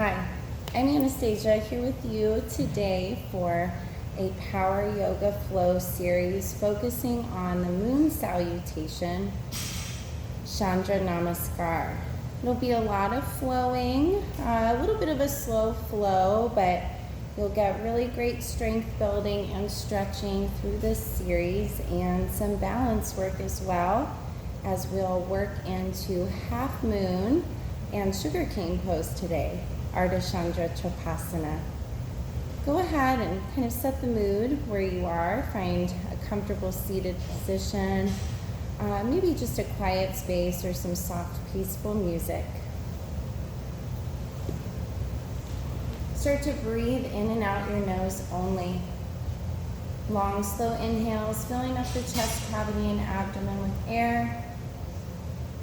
Hi, I'm Anastasia here with you today for a Power Yoga Flow series focusing on the moon salutation, Chandra Namaskar. It'll be a lot of flowing, a little bit of a slow flow, but you'll get really great strength building and stretching through this series and some balance work as well, as we'll work into half moon and sugarcane pose today, Ardha Chandra Trikonasana. Go ahead and kind of set the mood where you are. Find a comfortable seated position, maybe just a quiet space or some soft, peaceful music. Start to breathe in and out your nose only. Long, slow inhales, filling up the chest cavity and abdomen with air,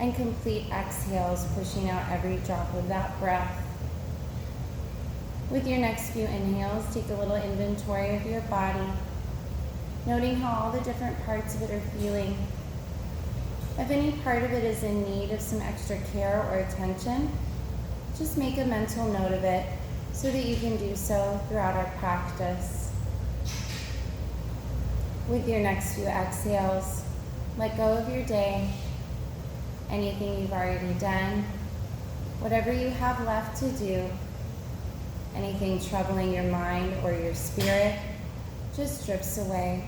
and complete exhales, pushing out every drop of that breath. With your next few inhales, take a little inventory of your body, noting how all the different parts of it are feeling. If any part of it is in need of some extra care or attention, just make a mental note of it so that you can do so throughout our practice. With your next few exhales, let go of your day, anything you've already done, whatever you have left to do, anything troubling your mind or your spirit, just drifts away.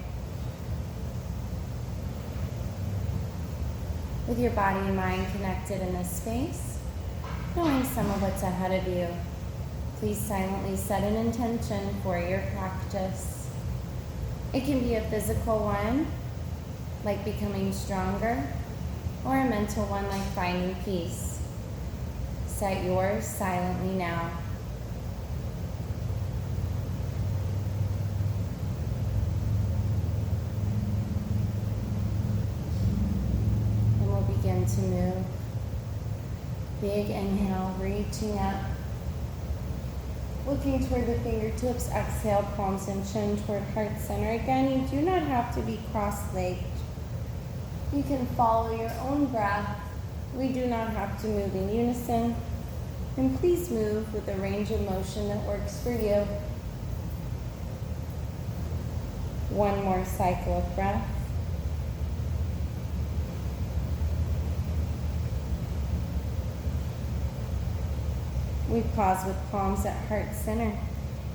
With your body and mind connected in this space, knowing some of what's ahead of you, please silently set an intention for your practice. It can be a physical one, like becoming stronger, or a mental one like finding peace. Set yours silently now. And we'll begin to move. Big inhale, reaching up, looking toward the fingertips. Exhale, palms and chin toward heart center. Again, you do not have to be cross-legged. You can follow your own breath. We do not have to move in unison. And please move with the range of motion that works for you. One more cycle of breath. We pause with palms at heart center.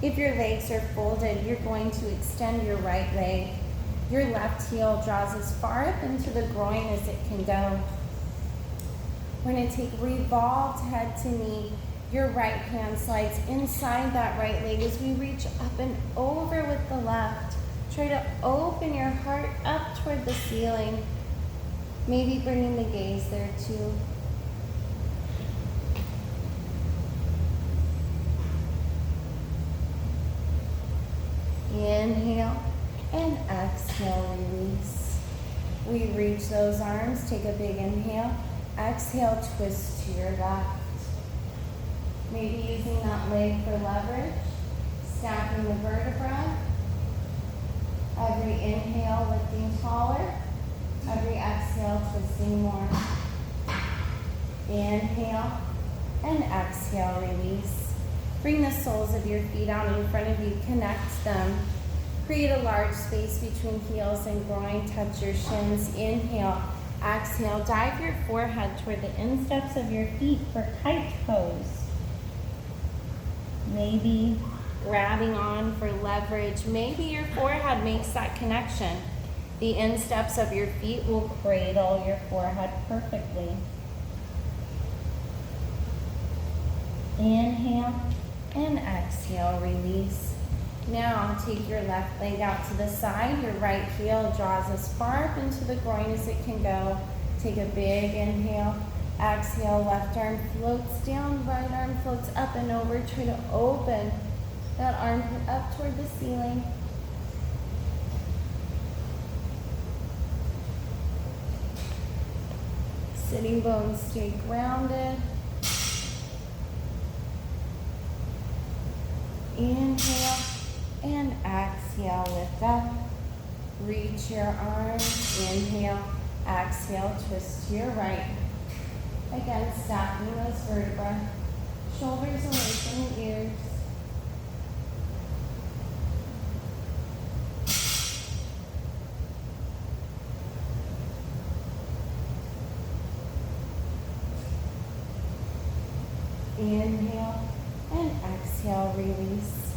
If your legs are folded, you're going to extend your right leg. Your left heel draws as far up into the groin as it can go. We're going to take revolved head to knee. Your right hand slides inside that right leg as we reach up and over with the left. Try to open your heart up toward the ceiling. Maybe bringing the gaze there too. Inhale and exhale, release. We reach those arms, take a big inhale. Exhale, twist to your left. Maybe using that leg for leverage, stacking the vertebra. Every inhale, lifting taller. Every exhale, twisting more. Inhale and exhale, release. Bring the soles of your feet out in front of you, connect them. Create a large space between heels and groin, touch your shins. Inhale, exhale, dive your forehead toward the insteps of your feet for kite pose. Maybe grabbing on for leverage. Maybe your forehead makes that connection. The insteps of your feet will cradle your forehead perfectly. Inhale and exhale, release. Now take your left leg out to the side. Your right heel draws as far up into the groin as it can go. Take a big inhale. Exhale, left arm floats down, right arm floats up and over. Try to open that arm up toward the ceiling. Sitting bones stay grounded. Inhale and exhale, lift up. Reach your arms. Inhale, exhale, twist to your right. Again, stacking those vertebrae. Shoulders away from the ears. Inhale and exhale, release.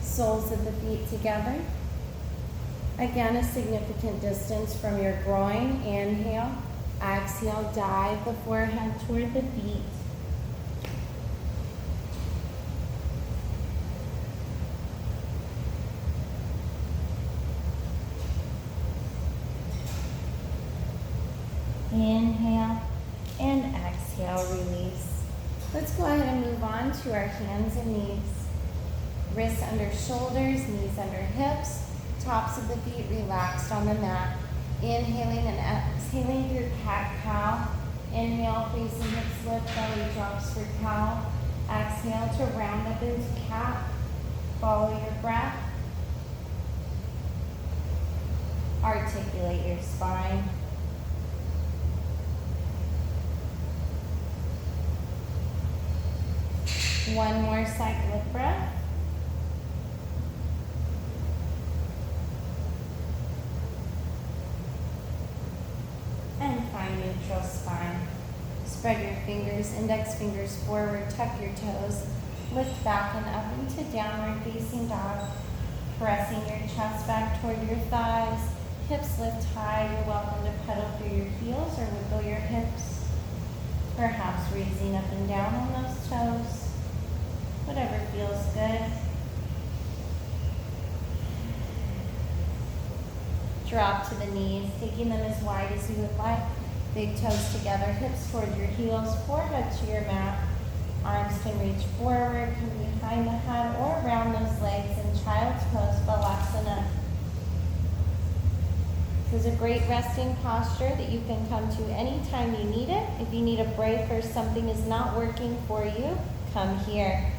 Soles of the feet together. Again, a significant distance from your groin. Inhale, exhale, dive the forehead toward the feet. Inhale and exhale, release. Let's go ahead and move on to our hands and knees. Wrists under shoulders, knees under hips, tops of the feet relaxed on the mat. Inhaling and exhaling through cat-cow. Inhale, facing hips lift, belly drops for cow. Exhale to round up into cat. Follow your breath. Articulate your spine. One more cycle of breath. And find neutral spine. Spread your fingers, index fingers forward, tuck your toes, lift back and up into downward facing dog. Pressing your chest back toward your thighs, hips lift high. You're welcome to pedal through your heels or wiggle your hips. Perhaps raising up and down on those toes. Whatever feels good. Drop to the knees, taking them as wide as you would like. Big toes together, hips toward your heels, forehead to your mat. Arms can reach forward, come behind the head, or around those legs in child's pose, Balasana. This is a great resting posture that you can come to anytime you need it. If you need a break or something is not working for you, come here.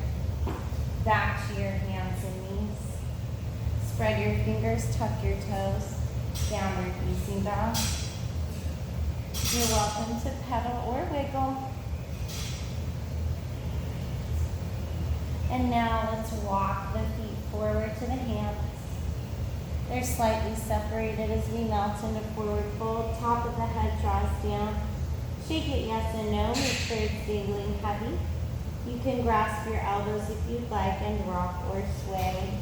Back to your hands and knees. Spread your fingers, tuck your toes. Downward facing dog. You're welcome to pedal or wiggle. And now let's walk the feet forward to the hands. They're slightly separated as we melt into forward fold. Top of the head draws down. Shake it yes and no. Make sure it's dangling heavy. You can grasp your elbows if you'd like and rock or sway.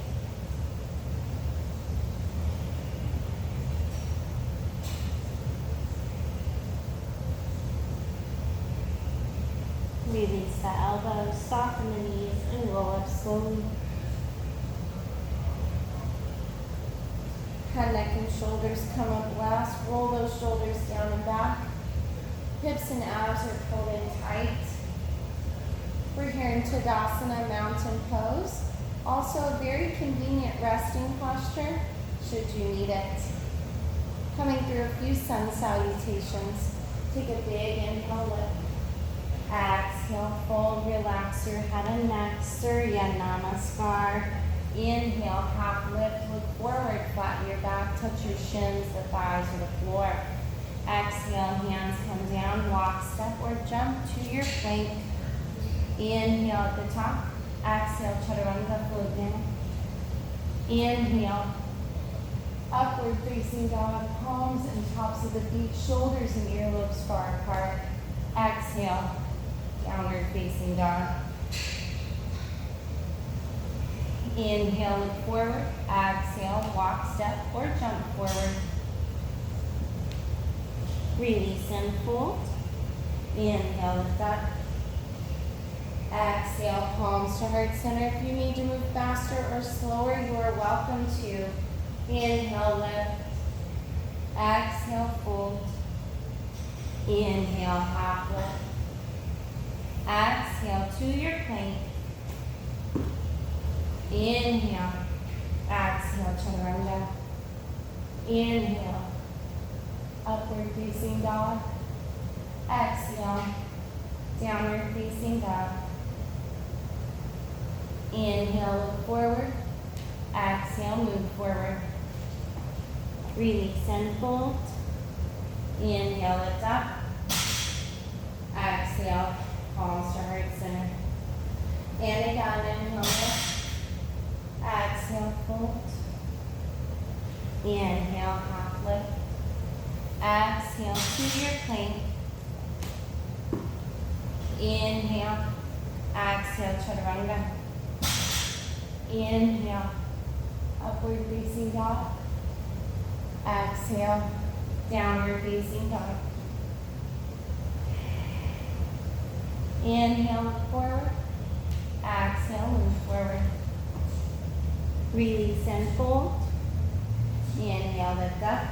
Release the elbows, soften the knees, and roll up slowly. Head, neck, and shoulders come up last. Roll those shoulders down and back. Hips and abs are pulled in tight. We're here in Tadasana, mountain pose. Also a very convenient resting posture should you need it. Coming through a few sun salutations. Take a big inhale, lift. Exhale, fold, relax your head and neck. Surya Namaskar. Inhale, half lift, look forward, flatten your back, touch your shins, the thighs, or the floor. Exhale, hands come down, walk, step, or jump to your plank. Inhale at the top. Exhale, chaturanga, float down. Inhale, upward facing dog, palms and tops of the feet, shoulders and earlobes far apart. Exhale, downward facing dog. Inhale, look forward. Exhale, walk, step, or jump forward. Release and fold. Inhale, lift up. Exhale, palms to heart center. If you need to move faster or slower, you are welcome to. Inhale, lift. Exhale, fold. Inhale, half lift. Exhale to your plank. Inhale. Exhale, chaturanga. Inhale. Upward facing dog. Exhale. Downward facing dog. Inhale, look forward. Exhale, move forward. Release and fold. Inhale, lift up. Exhale, palms to heart center. to your plank. Inhale, exhale, chaturanga. Inhale, upward facing dog. Exhale, downward facing dog. Inhale, look forward. Exhale, move forward. Release and fold. Inhale, lift up.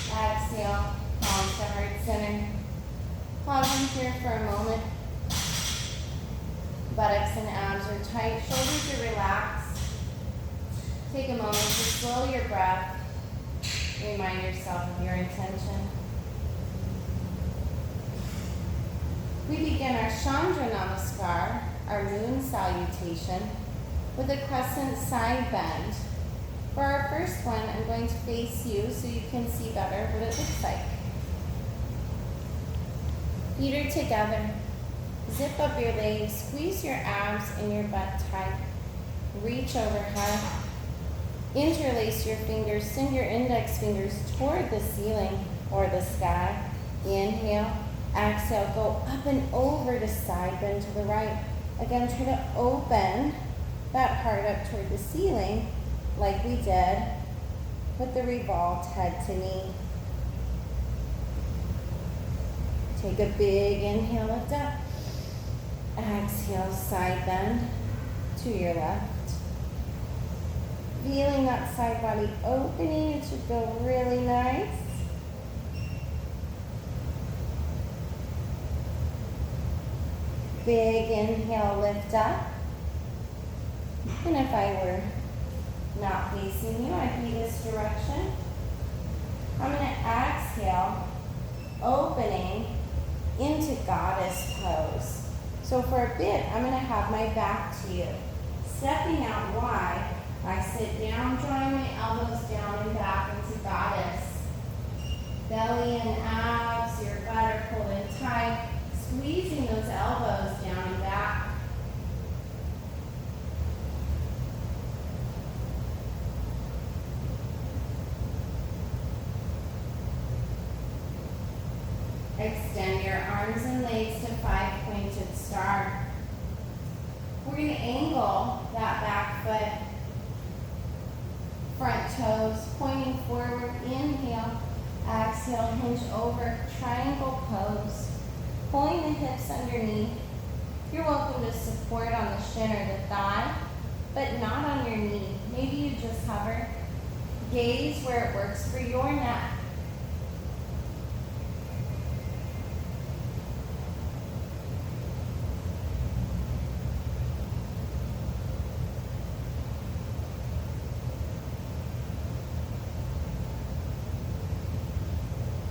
Exhale, palms to heart center. Pausing here for a moment. Buttocks and abs are tight, shoulders are relaxed. Take a moment to slow your breath. Remind yourself of your intention. We begin our Chandra Namaskar, our moon salutation, with a crescent side bend. For our first one, I'm going to face you so you can see better what it looks like. Feet are together. Zip up your legs, squeeze your abs and your butt tight. Reach overhead. Interlace your fingers, send your index fingers toward the ceiling or the sky. Inhale, exhale, go up and over to side bend to the right. Again, try to open that heart up toward the ceiling like we did with the revolved head to knee. Take a big inhale, lift up. Exhale, side bend to your left. Feeling that side body opening, it should feel really nice. Big inhale, lift up. And if I were not facing you, I'd be this direction. I'm going to exhale, opening into goddess pose. So for a bit, I'm going to have my back to you. Stepping out wide, I sit down, drawing my elbows down and back into goddess. Belly and abs, your butt are pulled in tight, squeezing those elbows down and back. Extend your arms and legs to 5-pointed star. We're going to angle that back foot. Front toes pointing forward. Inhale. Exhale, hinge over. Triangle pose. Pulling the hips underneath. You're welcome to support on the shin or the thigh, but not on your knee. Maybe you just hover. Gaze where it works for your neck.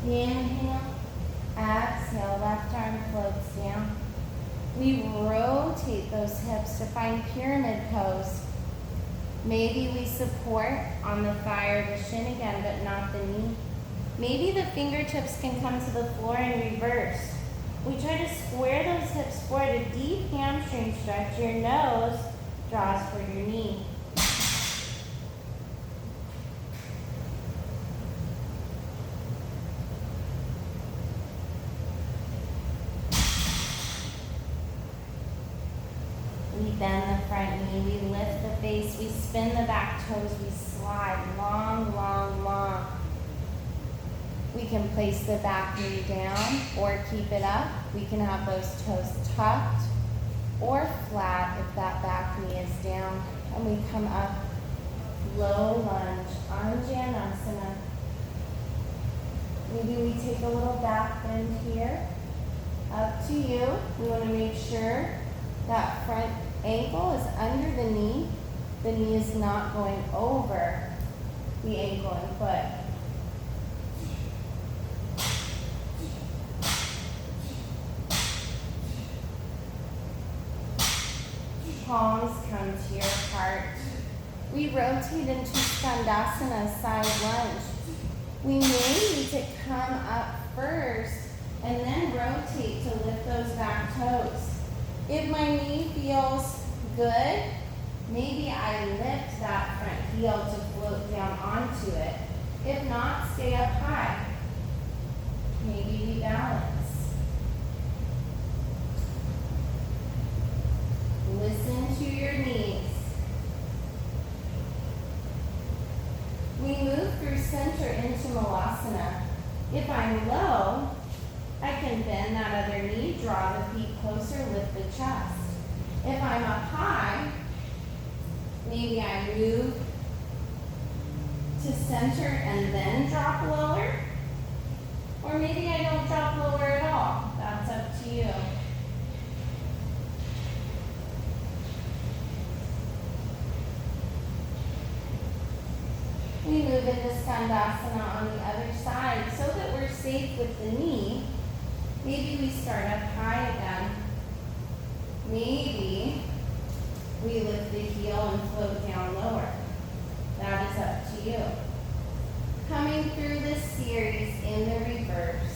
Inhale, exhale, left arm floats down. We rotate those hips to find pyramid pose. Maybe we support on the thigh or the shin again, but not the knee. Maybe the fingertips can come to the floor in reverse. We try to square those hips forward, a deep hamstring stretch. Your nose draws for your knee. We bend the front knee, we lift the face, we spin the back toes, we slide long, long, long. We can place the back knee down or keep it up. We can have those toes tucked or flat if that back knee is down. And we come up, low lunge, Anjanasana. Maybe we take a little back bend here. Up to you. We want to make sure that front ankle is under the knee. The knee is not going over the ankle and foot. Palms come to your heart. We rotate into Skandasana, side lunge. We may need to come up first and then rotate to lift those back toes. If my knee feels good, maybe I lift that front heel to float down onto it. If not, stay up high. Maybe we balance. Listen to your knees. We move through center into Malasana. If I'm low, I can bend that other knee, draw the feet closer, lift the chest. If I'm up high, maybe I move to center and then drop lower. Or maybe I don't drop lower at all. That's up to you. We move into Skandasana on the other side so that we're safe with the knee. Maybe we start up high again. Maybe we lift the heel and float down lower. That is up to you. Coming through this series in the reverse.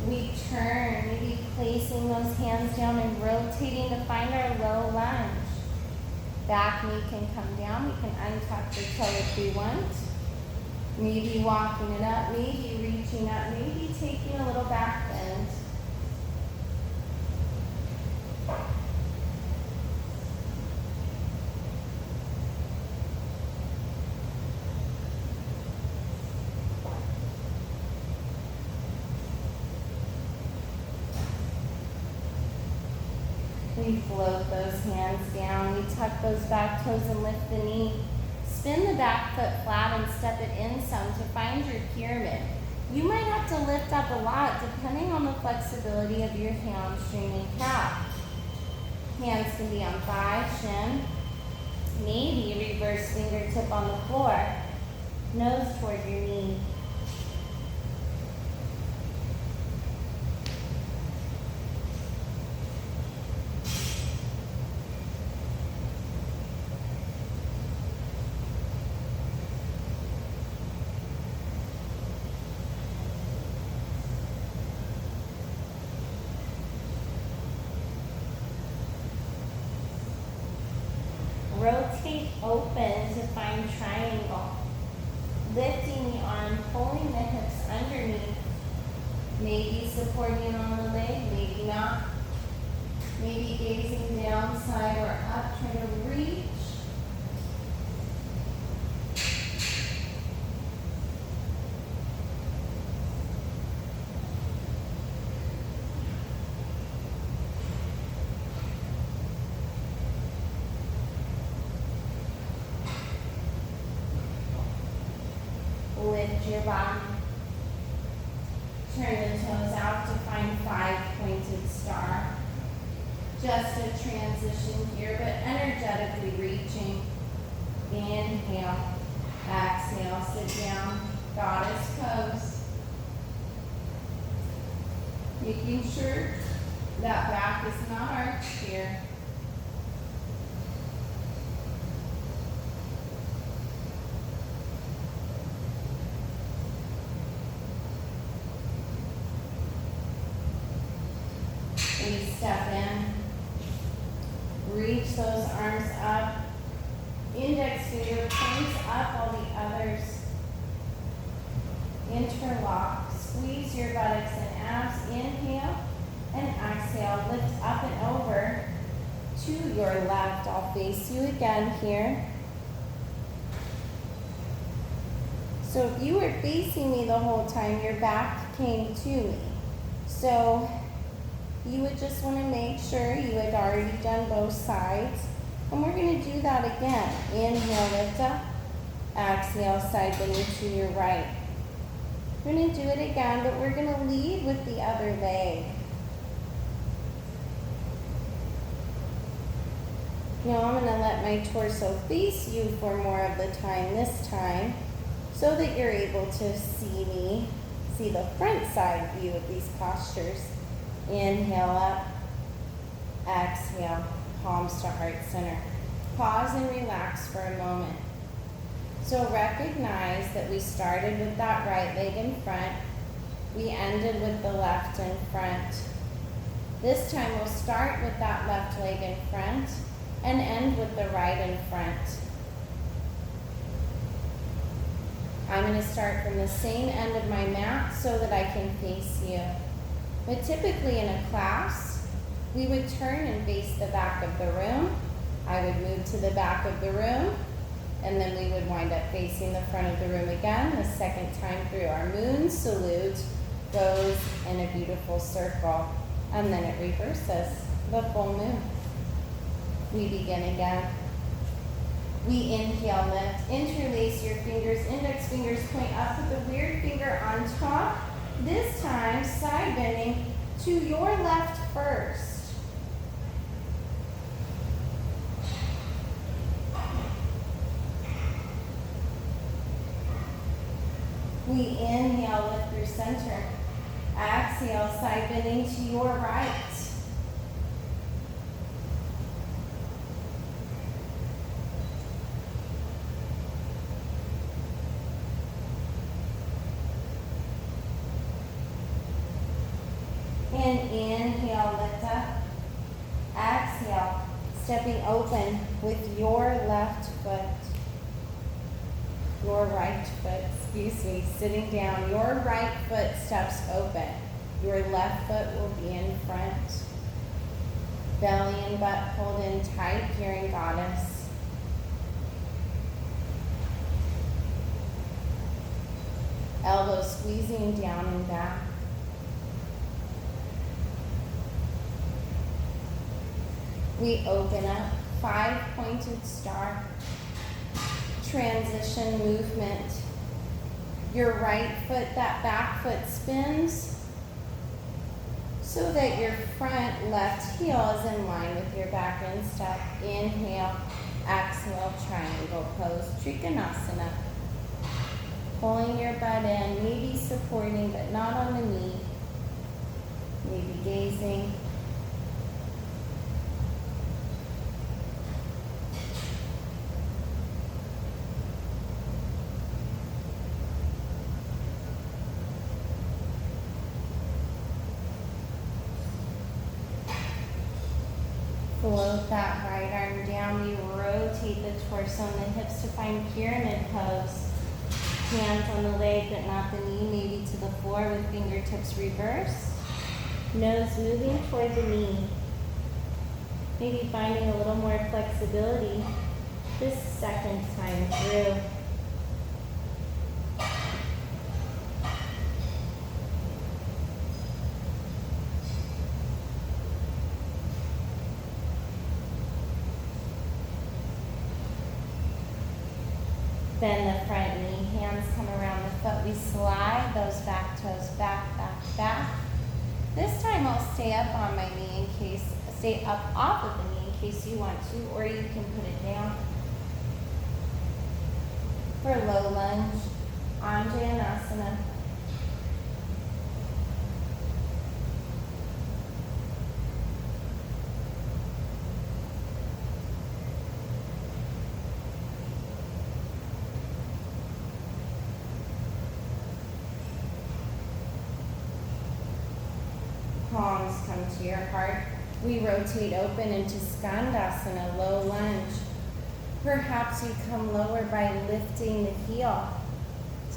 We turn, maybe placing those hands down and rotating to find our low lunge. Back knee can come down. We can untuck the toe if we want. Maybe walking it up, maybe reaching up, maybe taking a little back bend. We float those hands down. We tuck those back toes and lift the knee. Spin the back foot flat and step it in some to find your pyramid. You might have to lift up a lot depending on the flexibility of your hamstring and calf. Hands can be on thigh, shin. Maybe reverse fingertip on the floor. Nose toward your knee. Rotate open to find triangle. Lifting the arm, pulling the hips underneath. Maybe supporting on the leg, maybe not. Maybe gazing down, side, or up, trying to reach. Lift your body. Turn the toes out to find 5-pointed star. Just a transition here, but energetically reaching. Inhale. Exhale, sit down. Goddess pose. Making sure that back is not arched here. We step in, reach those arms up, index finger points up while the others interlock. Squeeze your buttocks and abs, inhale and exhale. Lift up and over to your left. I'll face you again here. So if you were facing me the whole time, your back came to me. So you would just want to make sure you had already done both sides. And we're going to do that again. Inhale, lift up. Exhale, side bending to your right. We're going to do it again, but we're going to lead with the other leg. Now I'm going to let my torso face you for more of the time this time, so that you're able to see the front side view of these postures. Inhale up, exhale, palms to heart center. Pause and relax for a moment. So recognize that we started with that right leg in front. We ended with the left in front. This time we'll start with that left leg in front and end with the right in front. I'm going to start from the same end of my mat so that I can face you. But typically in a class, we would turn and face the back of the room. I would move to the back of the room, and then we would wind up facing the front of the room again the second time through. Our moon salute goes in a beautiful circle, and then it reverses the full moon. We begin again. We inhale, lift, interlace your fingers, index fingers point up with the weird finger on top. This time, side bending to your left first. We inhale, lift through center. Exhale, side bending to your right. And inhale, lift up. Exhale, stepping open with your left foot. Your right foot, sitting down. Your right foot steps open. Your left foot will be in front. Belly and butt pulled in tight here in Goddess. Elbows squeezing down and back. We open up, 5-pointed star. Transition movement. Your right foot, that back foot spins so that your front left heel is in line with your back instep. Inhale, exhale, triangle pose, Trikonasana. Pulling your butt in, maybe supporting but not on the knee. Maybe gazing. Float that right arm down. We rotate the torso and the hips to find pyramid pose. Hands on the leg but not the knee, maybe to the floor with fingertips reversed. Nose moving toward the knee. Maybe finding a little more flexibility this second time through. Bend the front knee, hands come around the foot. We slide those back toes back, back, back. This time I'll stay up on my knee stay up off of the knee in case you want to, or you can put it down. For low lunge, Anjaneyasana. Palms come to your heart. We rotate open into Skandasana, low lunge. Perhaps you come lower by lifting the heel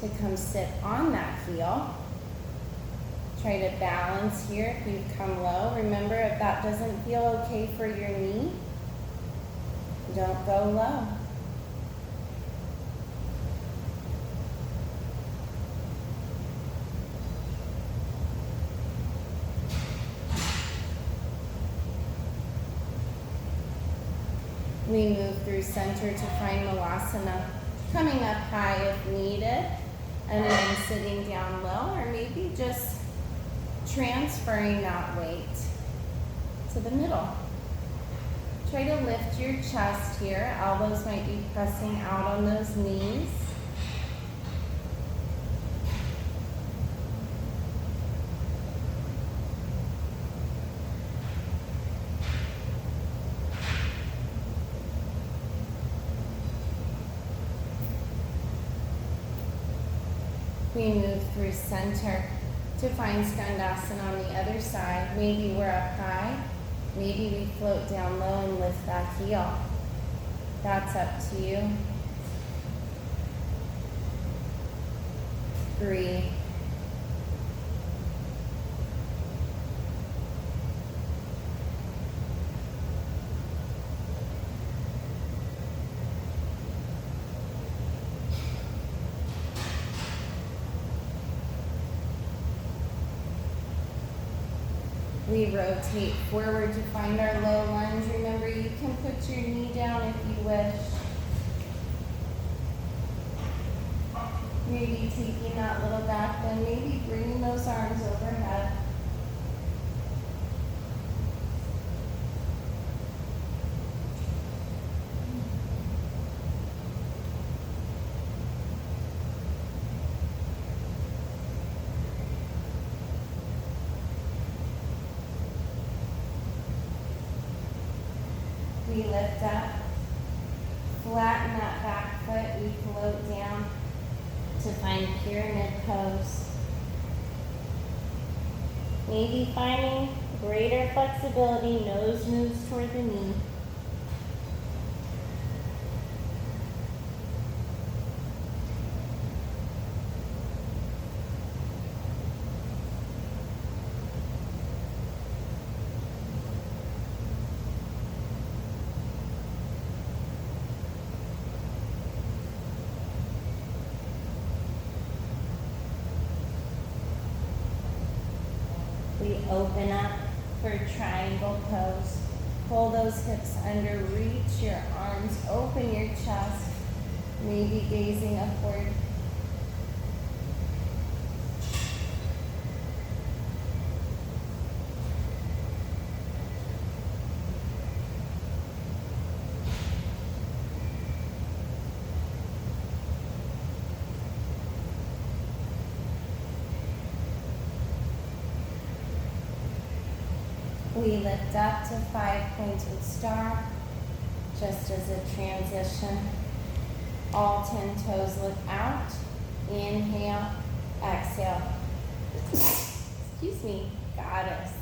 to come sit on that heel. Try to balance here if you've come low. Remember, if that doesn't feel okay for your knee, don't go low. We move through center to find Malasana, coming up high if needed, and then sitting down low, or maybe just transferring that weight to the middle. Try to lift your chest here. Elbows might be pressing out on those knees. We move through center to find Skandasana on the other side. Maybe we're up high. Maybe we float down low and lift that heel. That's up to you. Breathe. We rotate forward to find our low lunge. Remember, you can put your knee down if you wish. Maybe taking that little back bend, maybe bringing those arms overhead. We lift up, flatten that back foot, we float down to find pyramid pose. Maybe finding greater flexibility, nose moves toward the knee. We open up for triangle pose. Pull those hips under, reach your arms, open your chest, maybe gazing upward. We lift up to 5-pointed star, just as a transition. All 10 toes look out. Inhale, exhale. Excuse me, goddess.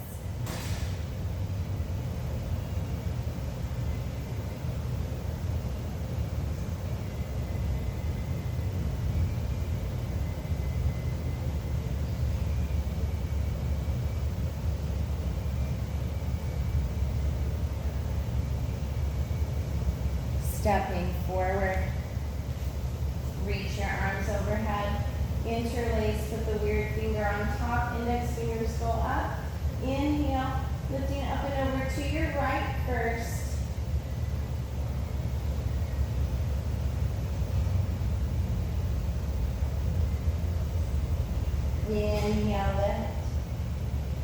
Stepping forward, reach your arms overhead, interlace, put the weird finger on top, index fingers go up. Inhale, lifting up and over to your right first. Inhale, lift.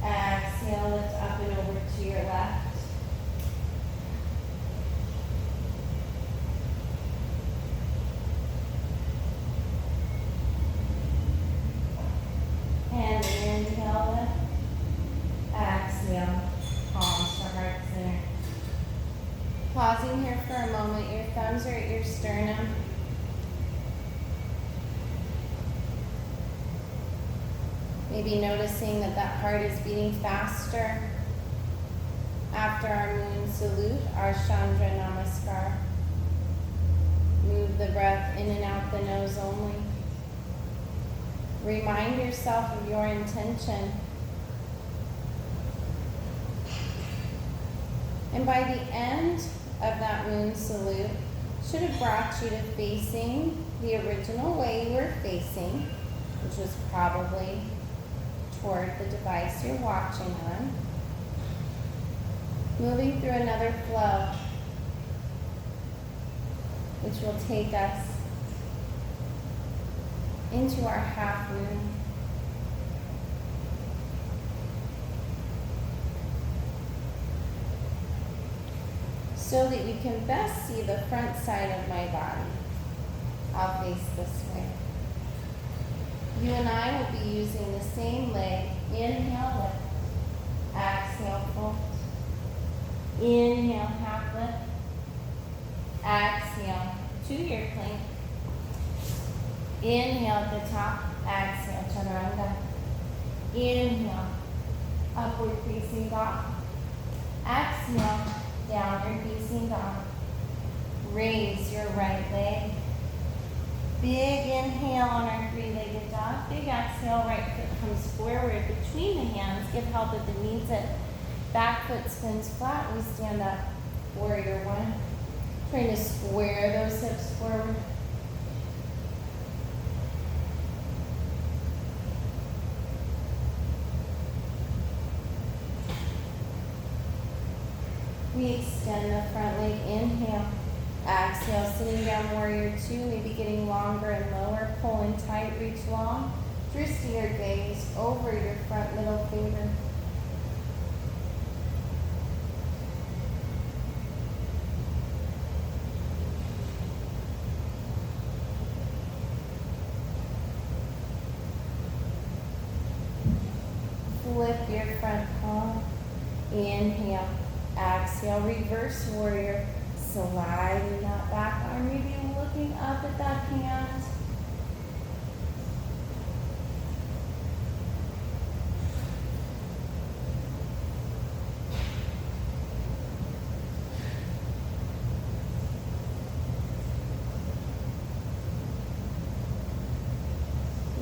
Exhale, lift up and over to your left. And inhale, lift. Exhale, palms to heart center. Pausing here for a moment, your thumbs are at your sternum. Maybe noticing that that heart is beating faster. After our moon salute, our Chandra Namaskar. Move the breath in and out the nose only. Remind yourself of your intention. And by the end of that moon salute, should have brought you to facing the original way you were facing, which was probably toward the device you're watching on. Moving through another flow, which will take us into our half moon. So that you can best see the front side of my body. I'll face this way. You and I will be using the same leg. Inhale, lift. Exhale, fold. Inhale, half lift. Exhale, to your plank. Inhale at the top. Exhale, chaturanga. Inhale, upward facing dog. Exhale, downward facing dog. Raise your right leg. Big inhale on our three-legged dog. Big exhale, right foot comes forward between the hands. Give help with the knees. Back foot spins flat. We stand up, warrior one. Trying to square those hips forward. We extend the front leg, inhale. Exhale, sitting down, warrior two, maybe getting longer and lower. Pull in tight, reach long. Twist your gaze over your front middle finger. Flip your front palm. Inhale. Exhale, reverse warrior. Sliding that back arm, maybe looking up at that hand.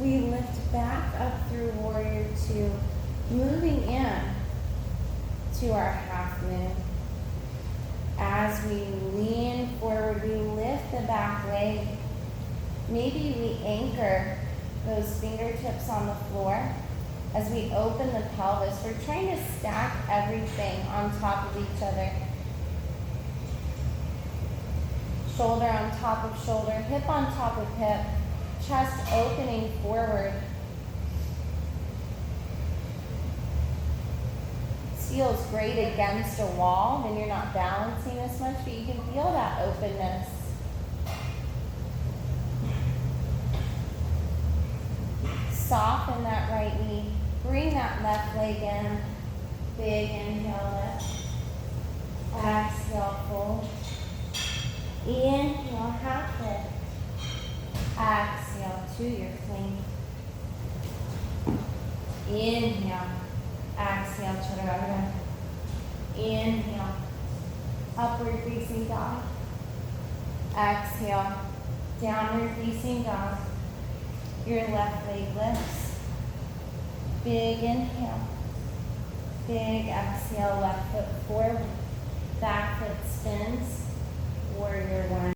We lift back up through warrior two, moving in to our half moon. As we lean forward, we lift the back leg. Maybe we anchor those fingertips on the floor. As we open the pelvis, we're trying to stack everything on top of each other. Shoulder on top of shoulder, hip on top of hip, chest opening forward. Feels great against a wall, then you're not balancing as much, but you can feel that openness. Soften that right knee. Bring that left leg in. Big inhale, lift. Exhale, fold. Inhale, half lift. Exhale to your plank. Inhale. Exhale, chaturanga. Inhale, upward facing dog. Exhale, downward facing dog. Your left leg lifts. Big inhale. Big exhale, left foot forward.